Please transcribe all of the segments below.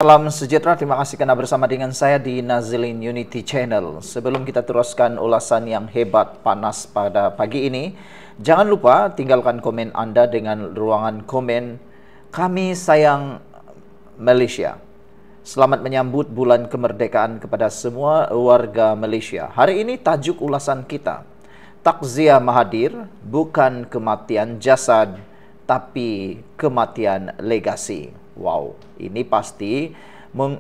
Salam sejahtera, terima kasih karena bersama dengan saya di Nazilin Unity Channel. Sebelum kita teruskan ulasan yang hebat panas pada pagi ini, jangan lupa tinggalkan komen Anda dengan ruangan komen "Kami sayang Malaysia". Selamat menyambut bulan kemerdekaan kepada semua warga Malaysia. Hari ini tajuk ulasan kita, Takziah Mahathir bukan kematian jasad, tapi kematian legasi. Wow, ini pasti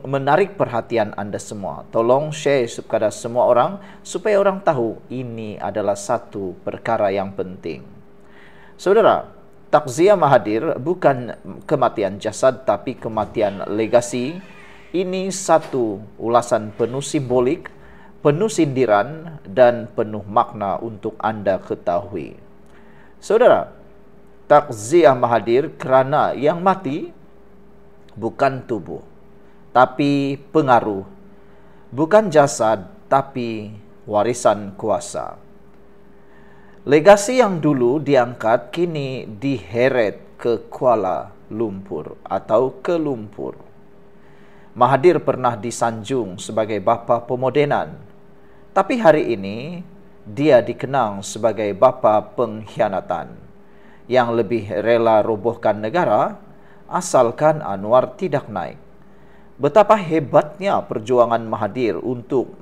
menarik perhatian Anda semua. Tolong share kepada semua orang supaya orang tahu ini adalah satu perkara yang penting. Saudara, Takziah Mahathir bukan kematian jasad tapi kematian legasi. Ini satu ulasan penuh simbolik, penuh sindiran dan penuh makna untuk Anda ketahui. Saudara, Takziah Mahathir kerana yang mati bukan tubuh, tapi pengaruh. Bukan jasad, tapi warisan kuasa. Legasi yang dulu diangkat, kini diheret ke Kuala Lumpur atau ke Lumpur. Mahathir pernah disanjung sebagai bapa pemodenan, tapi hari ini dia dikenang sebagai bapa pengkhianatan yang lebih rela robohkan negara asalkan Anwar tidak naik. Betapa hebatnya perjuangan Mahathir untuk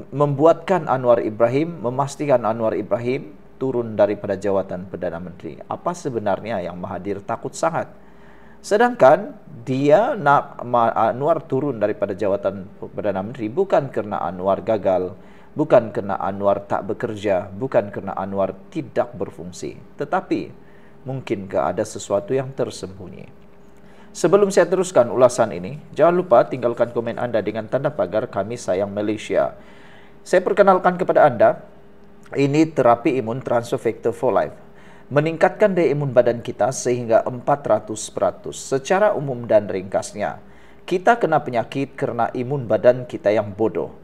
membuatkan Anwar Ibrahim, memastikan Anwar Ibrahim turun daripada jawatan Perdana Menteri. Apa sebenarnya yang Mahathir takut sangat? Sedangkan dia nak Anwar turun daripada jawatan Perdana Menteri bukan kerana Anwar gagal, bukan kerana Anwar tak bekerja, bukan kerana Anwar tidak berfungsi, tetapi mungkinkah ada sesuatu yang tersembunyi? Sebelum saya teruskan ulasan ini, jangan lupa tinggalkan komen Anda dengan tanda pagar "Kami sayang Malaysia". Saya perkenalkan kepada Anda, ini terapi imun Transfer Factor for Life. Meningkatkan daya imun badan kita sehingga 400%. Secara umum dan ringkasnya, kita kena penyakit kerana imun badan kita yang bodoh.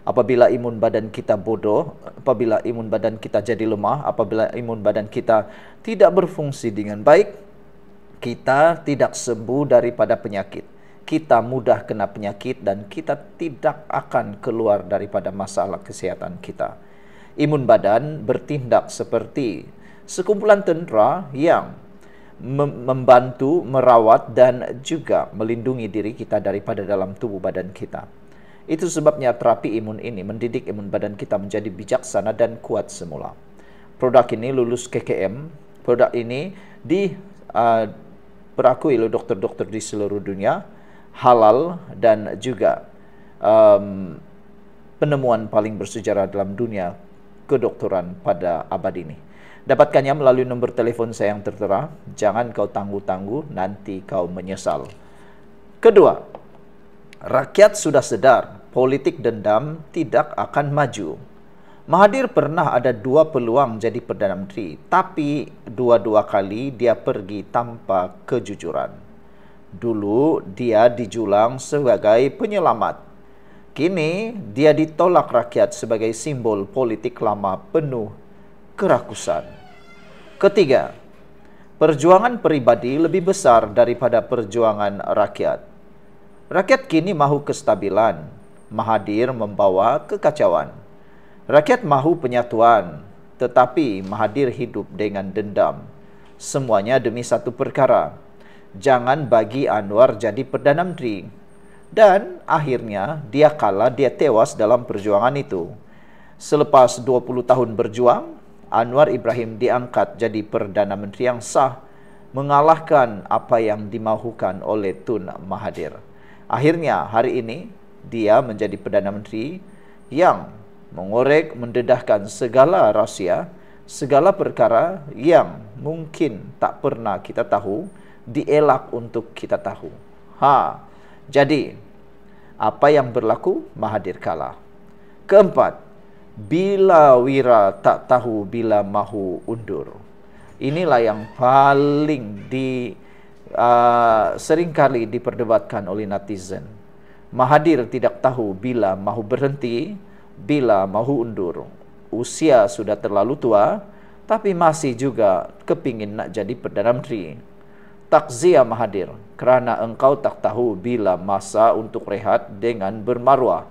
Apabila imun badan kita bodoh, apabila imun badan kita jadi lemah, apabila imun badan kita tidak berfungsi dengan baik, kita tidak sembuh daripada penyakit. Kita mudah kena penyakit dan kita tidak akan keluar daripada masalah kesihatan kita. Imun badan bertindak seperti sekumpulan tentera yang membantu, merawat dan juga melindungi diri kita daripada dalam tubuh badan kita. Itu sebabnya terapi imun ini mendidik imun badan kita menjadi bijaksana dan kuat semula. Produk ini lulus KKM. Produk ini diperakui oleh dokter-dokter di seluruh dunia, halal dan juga penemuan paling bersejarah dalam dunia kedokteran pada abad ini. Dapatkannya melalui nombor telefon saya yang tertera. Jangan kau tangguh-tangguh, nanti kau menyesal. Kedua, rakyat sudah sedar politik dendam tidak akan maju. Mahathir pernah ada dua peluang jadi Perdana Menteri, tapi dua-dua kali dia pergi tanpa kejujuran. Dulu dia dijulang sebagai penyelamat. Kini dia ditolak rakyat sebagai simbol politik lama penuh kerakusan. Ketiga, perjuangan pribadi lebih besar daripada perjuangan rakyat. Rakyat kini mahu kestabilan. Mahathir membawa kekacauan. Rakyat mahu penyatuan, tetapi Mahathir hidup dengan dendam. Semuanya demi satu perkara. Jangan bagi Anwar jadi Perdana Menteri. Dan akhirnya dia kalah, dia tewas dalam perjuangan itu. Selepas 20 tahun berjuang, Anwar Ibrahim diangkat jadi Perdana Menteri yang sah, mengalahkan apa yang dimahukan oleh Tun Mahathir. Akhirnya hari ini dia menjadi Perdana Menteri yang mengorek, mendedahkan segala rahsia, segala perkara yang mungkin tak pernah kita tahu, dielak untuk kita tahu. Jadi, apa yang berlaku? Mahathir kalah. Keempat, bila wira tak tahu bila mahu undur. Inilah yang paling seringkali diperdebatkan oleh netizen. Mahathir tidak tahu bila mahu berhenti, bila mahu undur. Usia sudah terlalu tua, tapi masih juga kepingin nak jadi Perdana Menteri. Takziah Mahathir, kerana engkau tak tahu bila masa untuk rehat dengan bermaruah.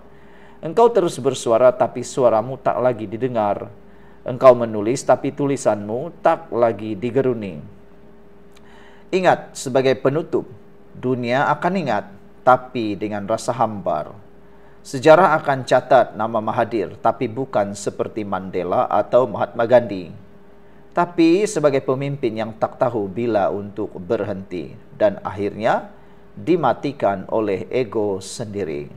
Engkau terus bersuara tapi suaramu tak lagi didengar. Engkau menulis tapi tulisanmu tak lagi digeruni. Ingat, sebagai penutup, dunia akan ingat, tapi dengan rasa hambar. Sejarah akan catat nama Mahathir, tapi bukan seperti Mandela atau Mahatma Gandhi. Tapi sebagai pemimpin yang tak tahu bila untuk berhenti dan akhirnya dimatikan oleh ego sendiri.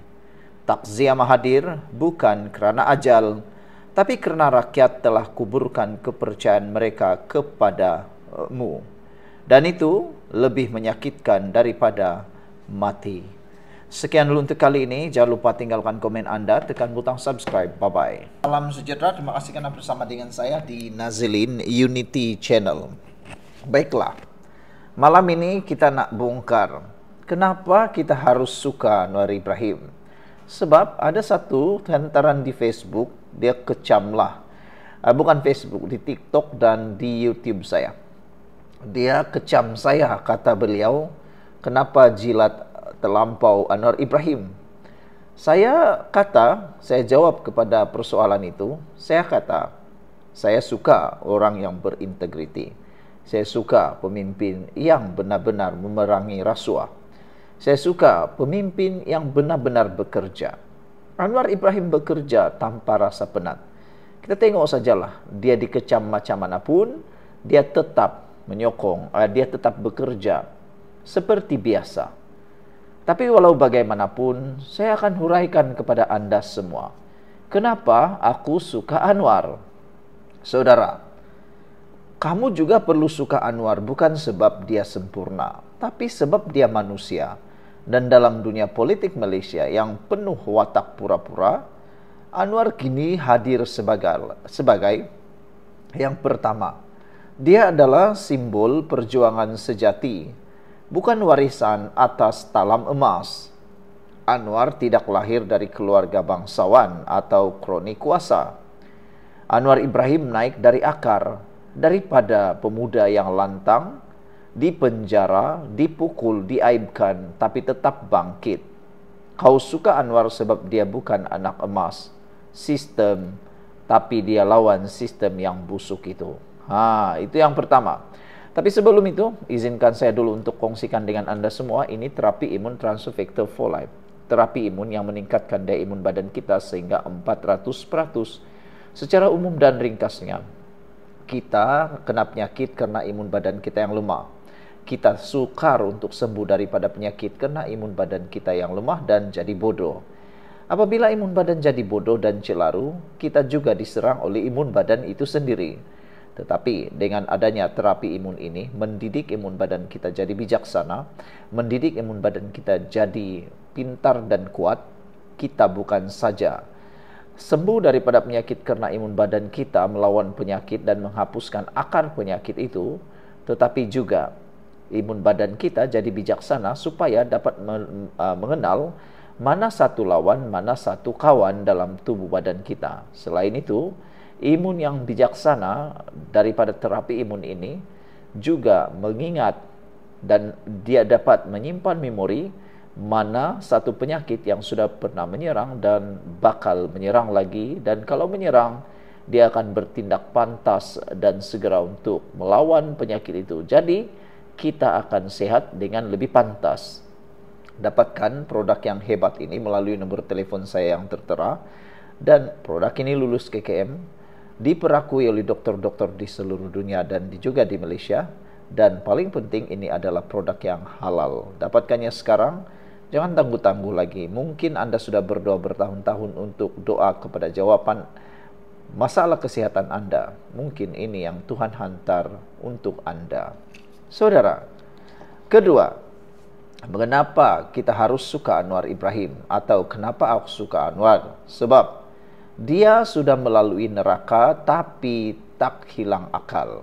Takziah Mahathir bukan kerana ajal, tapi kerana rakyat telah kuburkan kepercayaan mereka kepadamu. Dan itu lebih menyakitkan daripada mati. Sekian dulu untuk kali ini. Jangan lupa tinggalkan komen Anda, tekan butang subscribe. Bye-bye. Salam sejahtera, terima kasih kerana bersama dengan saya di Nazilin Unity Channel. Baiklah, malam ini kita nak bongkar kenapa kita harus suka Anwar Ibrahim. Sebab ada satu hantaran di Facebook, dia kecamlah. Bukan Facebook, di TikTok dan di YouTube saya. Dia kecam saya, kata beliau, kenapa jilat terlampau Anwar Ibrahim. Saya jawab kepada persoalan itu, saya kata, saya suka orang yang berintegriti. Saya suka pemimpin yang benar-benar memerangi rasuah. Saya suka pemimpin yang benar-benar bekerja. Anwar Ibrahim bekerja tanpa rasa penat. Kita tengok sajalah, dia dikecam macam manapun, dia tetap menyokong, dia tetap bekerja seperti biasa. Tapi walau bagaimanapun, saya akan huraikan kepada Anda semua, kenapa aku suka Anwar. Saudara, kamu juga perlu suka Anwar bukan sebab dia sempurna, tapi sebab dia manusia. Dan dalam dunia politik Malaysia yang penuh watak pura-pura, Anwar kini hadir sebagai yang pertama. Dia adalah simbol perjuangan sejati, bukan warisan atas talam emas. Anwar tidak lahir dari keluarga bangsawan atau kroni kuasa. Anwar Ibrahim naik dari akar, daripada pemuda yang lantang, dipenjara, dipukul, diaibkan, tapi tetap bangkit. Kau suka Anwar sebab dia bukan anak emas, sistem, tapi dia lawan sistem yang busuk itu. Itu yang pertama. Tapi sebelum itu, izinkan saya dulu untuk kongsikan dengan Anda semua, ini terapi imun Transfer Factor for Life. Terapi imun yang meningkatkan daya imun badan kita sehingga 400%. Secara umum dan ringkasnya, kita kena penyakit karena imun badan kita yang lemah. Kita sukar untuk sembuh daripada penyakit karena imun badan kita yang lemah dan jadi bodoh. Apabila imun badan jadi bodoh dan celaru, kita juga diserang oleh imun badan itu sendiri. Tetapi dengan adanya terapi imun ini, mendidik imun badan kita jadi bijaksana, mendidik imun badan kita jadi pintar dan kuat, kita bukan saja sembuh daripada penyakit karena imun badan kita melawan penyakit dan menghapuskan akar penyakit itu, tetapi juga imun badan kita jadi bijaksana supaya dapat mengenal mana satu lawan, mana satu kawan dalam tubuh badan kita. Selain itu, imun yang bijaksana daripada terapi imun ini juga mengingat dan dia dapat menyimpan memori mana satu penyakit yang sudah pernah menyerang dan bakal menyerang lagi, dan kalau menyerang dia akan bertindak pantas dan segera untuk melawan penyakit itu. Jadi kita akan sehat dengan lebih pantas. Dapatkan produk yang hebat ini melalui nombor telefon saya yang tertera, dan produk ini lulus KKM, diperakui oleh dokter-dokter di seluruh dunia dan juga di Malaysia, dan paling penting ini adalah produk yang halal. Dapatkannya sekarang, jangan tangguh-tangguh lagi. Mungkin Anda sudah berdoa bertahun-tahun untuk doa kepada jawaban masalah kesehatan Anda. Mungkin ini yang Tuhan hantar untuk Anda. Saudara, kedua, mengapa kita harus suka Anwar Ibrahim atau kenapa aku suka Anwar? Sebab dia sudah melalui neraka tapi tak hilang akal.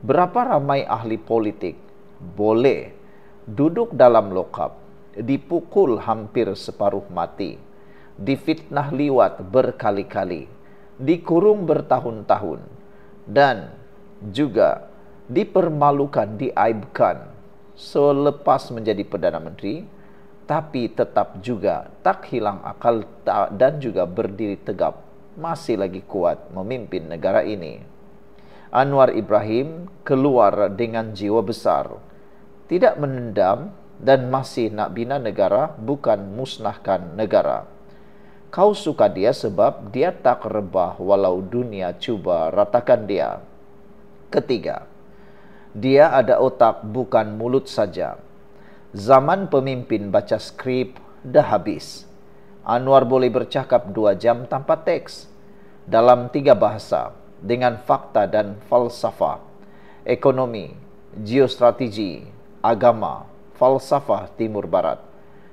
Berapa ramai ahli politik boleh duduk dalam lokap, dipukul hampir separuh mati, difitnah liwat berkali-kali, dikurung bertahun-tahun, dan juga dipermalukan, diaibkan selepas menjadi Perdana Menteri, tapi tetap juga tak hilang akal dan juga berdiri tegap, masih lagi kuat memimpin negara ini. Anwar Ibrahim keluar dengan jiwa besar, tidak menendam dan masih nak bina negara, bukan musnahkan negara. Kau suka dia sebab dia tak rebah walau dunia cuba ratakan dia. Ketiga, dia ada otak bukan mulut saja. Zaman pemimpin baca skrip dah habis. Anwar boleh bercakap 2 jam tanpa teks, dalam 3 bahasa, dengan fakta dan falsafah, ekonomi, geostrategi, agama, falsafah Timur Barat.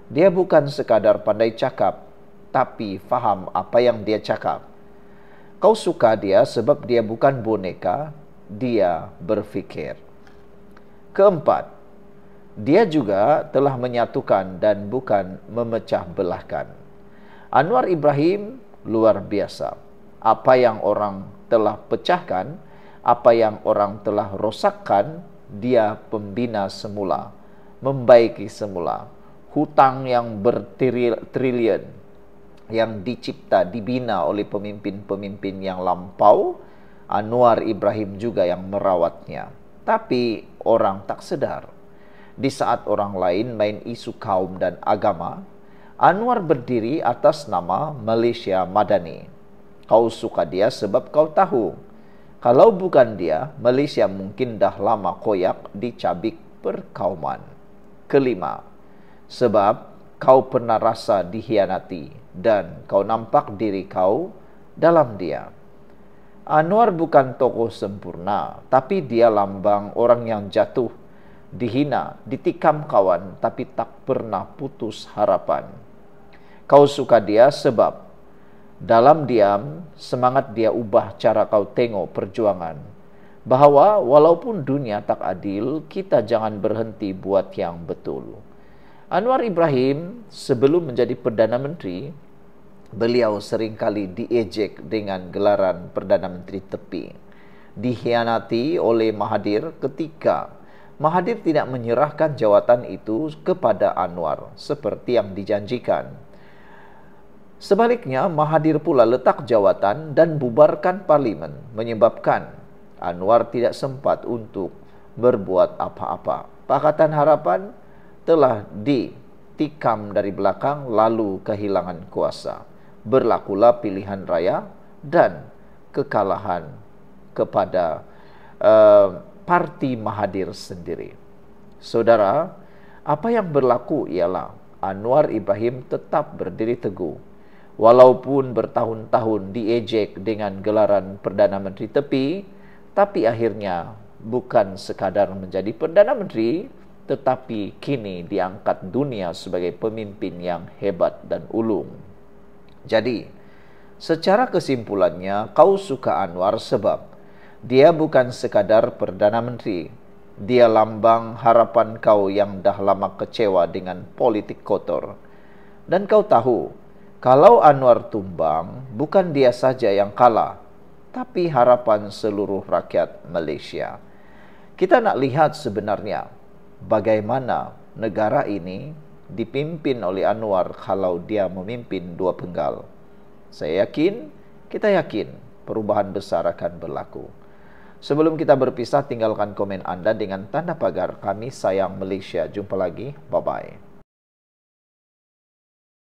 Dia bukan sekadar pandai cakap, tapi faham apa yang dia cakap. Kau suka dia sebab dia bukan boneka, dia berfikir. Keempat, dia juga telah menyatukan dan bukan memecah belahkan. Anwar Ibrahim luar biasa. Apa yang orang telah pecahkan, apa yang orang telah rosakkan, dia pembina semula, membaiki semula. Hutang yang bertriliun yang dicipta, dibina oleh pemimpin-pemimpin yang lampau, Anwar Ibrahim juga yang merawatnya. Tapi orang tak sedar. Di saat orang lain main isu kaum dan agama, Anwar berdiri atas nama Malaysia Madani. Kau suka dia sebab kau tahu, kalau bukan dia, Malaysia mungkin dah lama koyak dicabik perkauman. Kelima, sebab kau pernah rasa dikhianati dan kau nampak diri kau dalam dia. Anwar bukan tokoh sempurna, tapi dia lambang orang yang jatuh, dihina, ditikam kawan, tapi tak pernah putus harapan. Kau suka dia sebab dalam diam, semangat dia ubah cara kau tengok perjuangan. Bahawa walaupun dunia tak adil, kita jangan berhenti buat yang betul. Anwar Ibrahim sebelum menjadi Perdana Menteri, beliau seringkali diejek dengan gelaran Perdana Menteri tepi. Dikhianati oleh Mahathir ketika Mahathir tidak menyerahkan jawatan itu kepada Anwar seperti yang dijanjikan. Sebaliknya, Mahathir pula letak jawatan dan bubarkan parlimen, menyebabkan Anwar tidak sempat untuk berbuat apa-apa. Pakatan Harapan telah ditikam dari belakang lalu kehilangan kuasa. Berlakulah pilihan raya dan kekalahan kepada parti Mahathir sendiri. Saudara, apa yang berlaku ialah Anwar Ibrahim tetap berdiri teguh. Walaupun bertahun-tahun diejek dengan gelaran Perdana Menteri tepi, tapi akhirnya bukan sekadar menjadi Perdana Menteri, tetapi kini diangkat dunia sebagai pemimpin yang hebat dan ulung. Jadi, secara kesimpulannya, kau suka Anwar sebab dia bukan sekadar Perdana Menteri. Dia lambang harapan kau yang dah lama kecewa dengan politik kotor. Dan kau tahu, kalau Anwar tumbang, bukan dia saja yang kalah, tapi harapan seluruh rakyat Malaysia. Kita nak lihat sebenarnya bagaimana negara ini dipimpin oleh Anwar kalau dia memimpin 2 penggal. Saya yakin, kita yakin perubahan besar akan berlaku. Sebelum kita berpisah, tinggalkan komen Anda dengan tanda pagar. Kami sayang Malaysia. Jumpa lagi. Bye-bye.